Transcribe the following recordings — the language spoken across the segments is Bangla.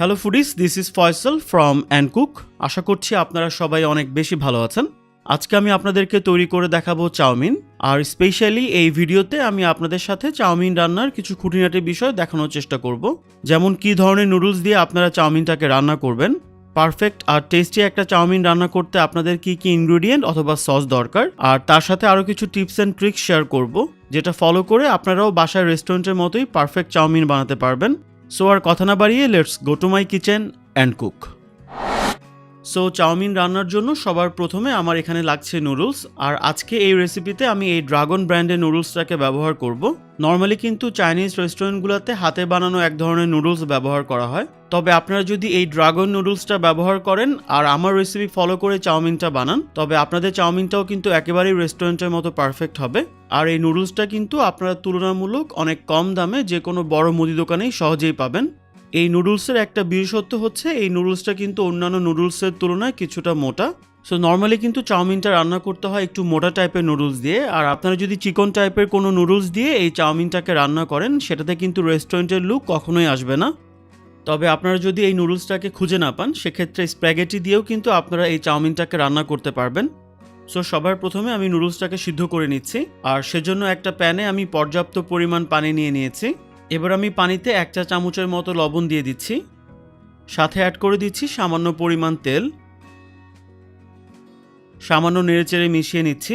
Hello foodies, this is Faisal from and cook. আশা করছি আপনারা সবাই অনেক বেশি ভালো আছেন। আজকে আমি আপনাদেরকে তৈরি করে দেখাবো চাউমিন, আর স্পেশালি এই ভিডিওতে আমি আপনাদের সাথে চাউমিন রান্নার কিছু খুঁটিনাটি বিষয় দেখানোর চেষ্টা করব, যেমন কী ধরনের নুডলস দিয়ে আপনারা চাউমিনটাকে রান্না করবেন। পারফেক্ট আর টেস্টি একটা চাউমিন রান্না করতে আপনাদের কি কি ইনগ্রেডিয়েন্ট অথবা সস দরকার, আর তার সাথে আরও কিছু টিপস অ্যান্ড ট্রিক্স শেয়ার করব, যেটা ফলো করে আপনারাও বাসায় রেস্টুরেন্টের মতোই পারফেক্ট চাউমিন বানাতে পারবেন। সো আর কথা না বাড়িয়ে let's go to my kitchen and cook. So chowmein রান্নার জন্য সবার প্রথমে আমার এখানে লাগছে নুডলস, আর আজকে এই রেসিপিতে আমি এই ড্রাগন ব্র্যান্ডের নুডলসটাকে ব্যবহার করব। নর্মালি কিন্তু চাইনিজ রেস্টুরেন্টগুলোতে হাতে বানানো এক ধরনের নুডলস ব্যবহার করা হয়, তবে আপনারা যদি এই ড্রাগন নুডলসটা ব্যবহার করেন আর আমার রেসিপি ফলো করে চাউমিনটা বানান, তবে আপনাদের চাউমিনটাও কিন্তু একেবারেই রেস্টুরেন্টের মতো পারফেক্ট হবে। আর এই নুডলসটা কিন্তু আপনারা তুলনামূলক অনেক কম দামে যে কোনো বড় মুদি দোকানেই সহজেই পাবেন। এই নুডলসের একটা বিশেষত্ব হচ্ছে এই নুডলসটা কিন্তু অন্যান্য নুডলসের তুলনায় কিছুটা মোটা। সো নর্মালি কিন্তু চাউমিনটা রান্না করতে হয় একটু মোটা টাইপের নুডলস দিয়ে, আর আপনারা যদি চিকন টাইপের কোনো নুডলস দিয়ে এই চাউমিনটাকে রান্না করেন সেটাতে কিন্তু রেস্টুরেন্টের লুক কখনোই আসবে না। তবে আপনারা যদি এই নুডলসটাকে খুঁজে না পান, সেক্ষেত্রে স্প্যাগেটি দিয়েও কিন্তু আপনারা এই চাউমিনটাকে রান্না করতে পারবেন। সো সবার প্রথমে আমি নুডলসটাকে সিদ্ধ করে নিচ্ছি, আর সেজন্য একটা প্যানে আমি পর্যাপ্ত পরিমাণ পানি নিয়ে নিয়েছি। এবার আমি পানিতে 1 চা চামচের মতো লবণ দিয়ে দিচ্ছি, সাথে অ্যাড করে দিচ্ছি সামান্য পরিমাণ তেল। সামান্য নেড়েচেড়ে মিশিয়ে নিচ্ছি।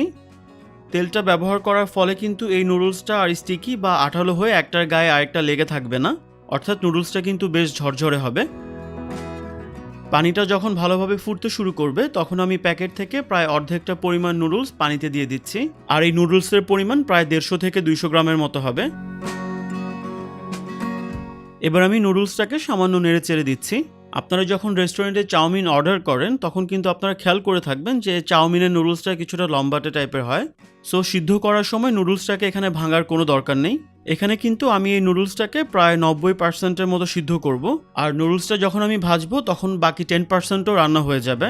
তেলটা ব্যবহার করার ফলে কিন্তু এই নুডলসটা আর স্টিকি বা আঠালো হয়ে একটার গায়ে আরেকটা লেগে থাকবে না, অর্থাৎ নুডলসটা কিন্তু বেশ ঝরঝরে হবে। পানিটা যখন ভালোভাবে ফুটতে শুরু করবে তখন আমি প্যাকেট থেকে প্রায় অর্ধেকটা পরিমাণ নুডলস পানিতে দিয়ে দিচ্ছি, আর এই নুডলসের পরিমাণ প্রায় 150 থেকে 200 গ্রামের মতো হবে। এবার আমি নুডলসটাকে সামান্য নেড়ে চেড়ে দিচ্ছি। আপনারা যখন রেস্টুরেন্টে চাউমিন অর্ডার করেন তখন কিন্তু আপনারা খেয়াল করে থাকবেন যে চাউমিনের নুডলসটা কিছুটা লম্বাটে টাইপের হয়। সো সিদ্ধ করার সময় নুডলসটাকে এখানে ভাঙার কোনো দরকার নেই। এখানে কিন্তু আমি এই নুডলসটাকে প্রায় 90%-এর মতো সিদ্ধ করব, আর নুডলসটা যখন আমি ভাজবো তখন বাকি 10%ও রান্না হয়ে যাবে।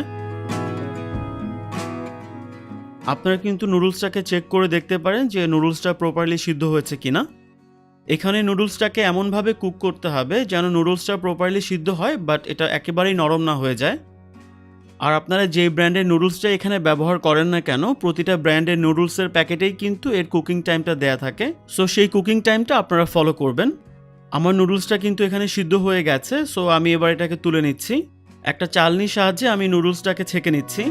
আপনারা কিন্তু নুডলসটাকে চেক করে দেখতে পারেন যে নুডলসটা প্রপারলি সিদ্ধ হয়েছে কিনা। এখানে নুডলসটাকে এমনভাবে কুক করতে হবে যেন নুডলসটা প্রপারলি সিদ্ধ হয়, বাট এটা একেবারেই নরম না হয়ে যায়। আর আপনারা যে ব্র্যান্ডের নুডলসটা এখানে ব্যবহার করেন না কেন, প্রতিটা ব্র্যান্ডের নুডলসের প্যাকেটেই কিন্তু এর কুকিং টাইমটা দেয়া থাকে। সো সেই কুকিং টাইমটা আপনারা ফলো করবেন। আমার নুডলসটা কিন্তু এখানে সিদ্ধ হয়ে গেছে, সো আমি এবার এটাকে তুলে নিচ্ছি। একটা চালনির সাহায্যে আমি নুডলসটাকে ছেঁকে নিচ্ছি।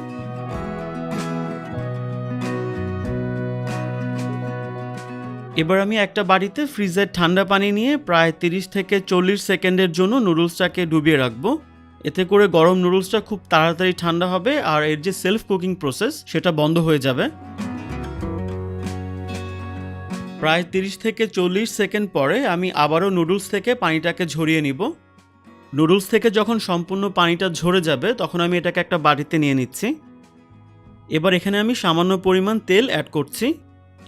এবার আমি একটা বাটিতে ফ্রিজের ঠান্ডা পানি নিয়ে প্রায় 30 থেকে 40 সেকেন্ডের জন্য নুডলসটাকে ডুবিয়ে রাখবো। এতে করে গরম নুডলসটা খুব তাড়াতাড়ি ঠান্ডা হবে, আর এর যে সেলফ কুকিং প্রসেস সেটা বন্ধ হয়ে যাবে। প্রায় 30 থেকে 40 সেকেন্ড পরে আমি আবারও নুডলস থেকে পানিটাকে ঝরিয়ে নিব। নুডলস থেকে যখন সম্পূর্ণ পানিটা ঝরে যাবে তখন আমি এটাকে একটা বাটিতে নিয়ে নিচ্ছি। এবার এখানে আমি সামান্য পরিমাণ তেল অ্যাড করছি।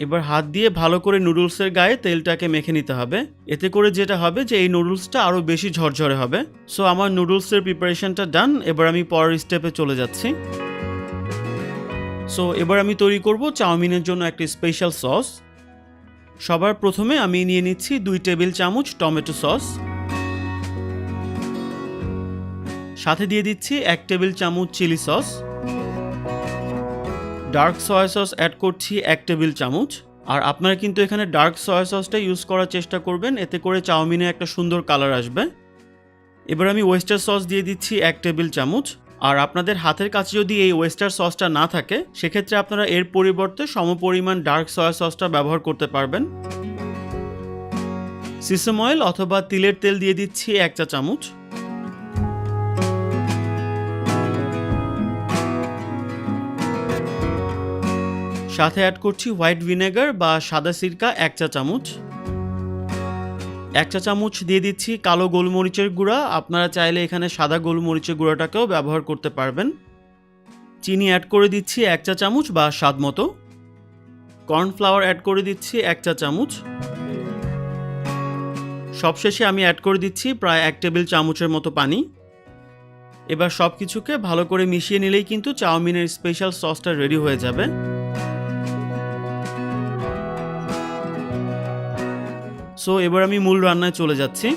এবার হাত দিয়ে ভালো করে নুডলসের গায়ে তেলটাকে মেখে নিতে হবে। এতে করে যেটা হবে যে এই নুডলসটা আরও বেশি ঝরঝরে হবে। সো আমার নুডলসের প্রিপারেশনটা ডান। এবার আমি পরের স্টেপে চলে যাচ্ছি। সো এবার আমি তৈরি করব চাউমিনের জন্য একটা স্পেশাল সস। সবার প্রথমে আমি নিয়ে নিচ্ছি 2 টেবিল চামচ টমেটো সস, সাথে দিয়ে দিচ্ছি 1 টেবিল চামচ chilli sauce. Dark soya sauce add করছি 1 টেবিল চামচ, আর আপনারা কিন্তু এখানে ডার্ক সয়া সসটা ইউজ করার চেষ্টা করবেন, এতে করে চাউমিনে একটা সুন্দর কালার আসবে। এবার আমি ওয়েস্টার সস দিয়ে দিচ্ছি 1 টেবিল চামচ, আর আপনাদের হাতের কাছে যদি এই ওয়েস্টার সসটা না থাকে সেক্ষেত্রে আপনারা এর পরিবর্তে সমপরিমাণ ডার্ক সয়া সসটা ব্যবহার করতে পারবেন। সিসেম অয়েল অথবা তিলের তেল দিয়ে দিচ্ছি 1 চা চামচ। সাথে অ্যাড করছি হোয়াইট ভিনেগার বা সাদা সিরকা 1 চা চামচ। 1 চা চামচ দিয়ে দিচ্ছি কালো গোলমরিচের গুঁড়া। আপনারা চাইলে এখানে সাদা গোলমরিচের গুঁড়াটাকেও ব্যবহার করতে পারবেন। চিনি অ্যাড করে দিচ্ছি 1 চা চামচ বা স্বাদ মতো। কর্নফ্লাওয়ার অ্যাড করে দিচ্ছি 1 চা চামচ। সবশেষে আমি অ্যাড করে দিচ্ছি প্রায় 1 টেবিল চামচের মতো পানি। এবার সব কিছুকে ভালো করে মিশিয়ে নিলেই কিন্তু চাউমিনের স্পেশাল সসটা রেডি হয়ে যাবে। সো এবার আমি মূল রান্নায় চলে যাচ্ছি।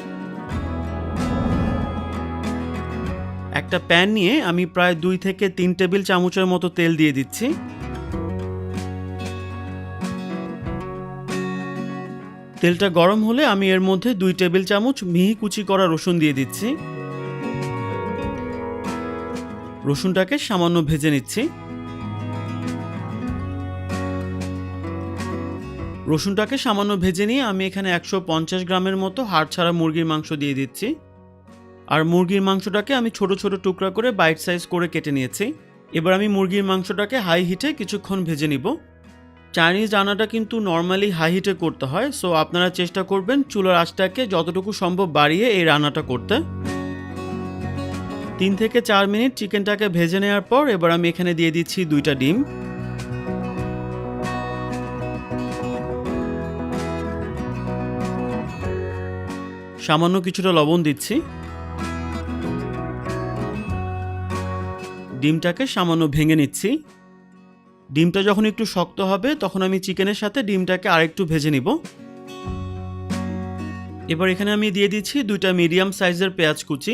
একটা প্যান নিয়ে আমি প্রায় 2 থেকে 3 টেবিল চামচের মতো তেল দিয়ে দিচ্ছি। তেলটা গরম হলে আমি এর মধ্যে 2 টেবিল চামচ মিহি কুচি করা রসুন দিয়ে দিচ্ছি। রসুনটাকে সামান্য ভেজে নিচ্ছি। রসুনটাকে সামান্য ভেজে নিয়ে আমি এখানে 150 গ্রামের মতো হাড় ছাড়া মুরগির মাংস দিয়ে দিচ্ছি। আর মুরগির মাংসটাকে আমি ছোট ছোট টুকরা করে বাইট সাইজ করে কেটে নিয়েছি। এবার আমি মুরগির মাংসটাকে হাই হিটে কিছুক্ষণ ভেজে নিব। চাইনিজ রান্নাটা কিন্তু নর্মালি হাই হিটে করতে হয়, সো আপনারা চেষ্টা করবেন চুলার আঁচটাকে যতটুকু সম্ভব বাড়িয়ে এই রান্নাটা করতে। 3 থেকে 4 মিনিট চিকেনটাকে ভেজে নেওয়ার পর এবার আমি এখানে দিয়ে দিচ্ছি 2টা ডিম। সামান্য কিছুটা লবণ দিচ্ছি। ডিমটাকে সামান্য ভেঙে নিচ্ছি। ডিমটা যখন একটু শক্ত হবে তখন আমি চিকেনের সাথে ডিমটাকে আরেকটু ভেজে নিব। এবার এখানে আমি দিয়ে দিচ্ছি 2টা মিডিয়াম সাইজের পেঁয়াজ কুচি।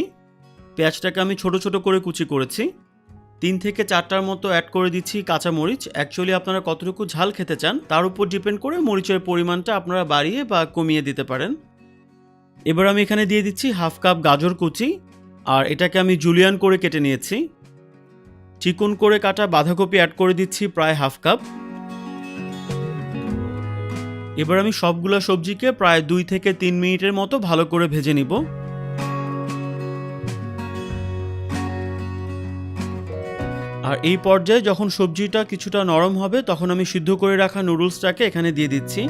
পেঁয়াজটাকে আমি ছোট ছোট করে কুচি করেছি। 3 থেকে 4টার মতো অ্যাড করে দিচ্ছি কাঁচা মরিচ। অ্যাকচুয়ালি আপনারা কতটুকু ঝাল খেতে চান তার উপর ডিপেন্ড করে মরিচের পরিমাণটা আপনারা বাড়িয়ে বা কমিয়ে দিতে পারেন। এবার আমি এখানে দিয়ে দিচ্ছি 1/2 কাপ গাজর কুচি, আর এটাকে আমি জুলিয়ান করে কেটে নিয়েছি। চিকন করে কাটা বাঁধাকপি অ্যাড করে দিচ্ছি প্রায় 1/2 কাপ। এবার আমি সবগুলা সবজিকে প্রায় 2 থেকে 3 মিনিটের মতো ভালো করে ভেজে নিব। আর এই পর্যায়ে যখন সবজিটা কিছুটা নরম হবে তখন আমি সিদ্ধ করে রাখা নুডলসটাকে এখানে দিয়ে দিচ্ছি।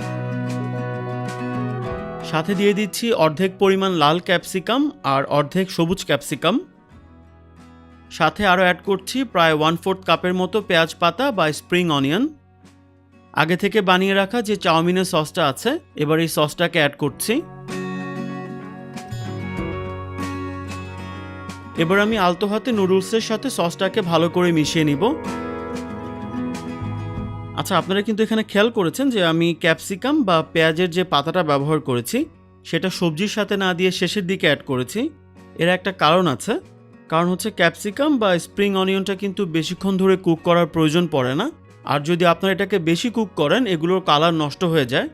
সাথে দিয়ে দিচ্ছি অর্ধেক পরিমাণ লাল ক্যাপসিকাম আর অর্ধেক সবুজ ক্যাপসিকাম। সাথে আরও অ্যাড করছি প্রায় 1/4 কাপের মতো পেঁয়াজ পাতা বা স্প্রিং অনিয়ন। আগে থেকে বানিয়ে রাখা যে চাউমিনের সসটা আছে, এবার এই সসটাকে অ্যাড করছি। এবার আমি আলতো হাতে নুডলসের সাথে সসটাকে ভালো করে মিশিয়ে নিব। আচ্ছা, আপনারা কিন্তু এখানে খেয়াল করেছেন যে আমি ক্যাপসিকাম বা পেঁয়াজের যে পাতাটা ব্যবহার করেছি সেটা সবজির সাথে না দিয়ে শেষের দিকে অ্যাড করেছি। এর একটা কারণ আছে, কারণ হচ্ছে ক্যাপসিকাম বা স্প্রিং অনিয়নটা কিন্তু বেশিক্ষণ ধরে কুক করার প্রয়োজন পড়ে না। আর যদি আপনারা এটাকে বেশি কুক করেন এগুলোর কালার নষ্ট হয়ে যায়।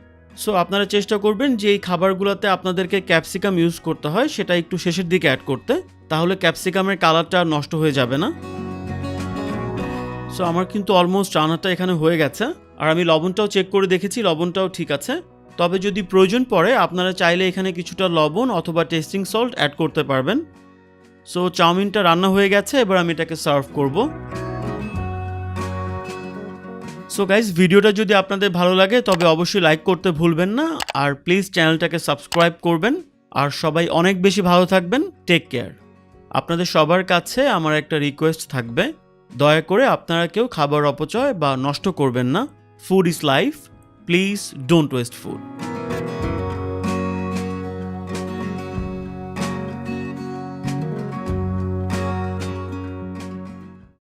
সো আপনারা চেষ্টা করবেন যে এই খাবারগুলোতে আপনাদেরকে ক্যাপসিকাম ইউজ করতে হয় সেটা একটু শেষের দিকে অ্যাড করতে, তাহলে ক্যাপসিকামের কালারটা নষ্ট হয়ে যাবে না। সো আমার কিন্তু অলমোস্ট রান্নাটা এখানে হয়ে গেছে। আর আমি লবণটাও চেক করে দেখেছি, লবণটাও ঠিক আছে। তবে যদি প্রয়োজন পড়ে আপনারা চাইলে এখানে কিছুটা লবণ অথবা টেস্টিং সল্ট অ্যাড করতে পারবেন। সো চাউমিনটা রান্না হয়ে গেছে, এবার আমি এটাকে সার্ভ করব। সো গাইজ, ভিডিওটা যদি আপনাদের ভালো লাগে তবে অবশ্যই লাইক করতে ভুলবেন না, আর প্লিজ চ্যানেলটাকে সাবস্ক্রাইব করবেন। আর সবাই অনেক বেশি ভালো থাকবেন। Take care. আপনাদের সবার কাছে আমার একটা রিকোয়েস্ট থাকবে, দয়া করে আপনারা কেউ খাবার অপচয় বা নষ্ট করবেন না। Food is life, please don't waste food.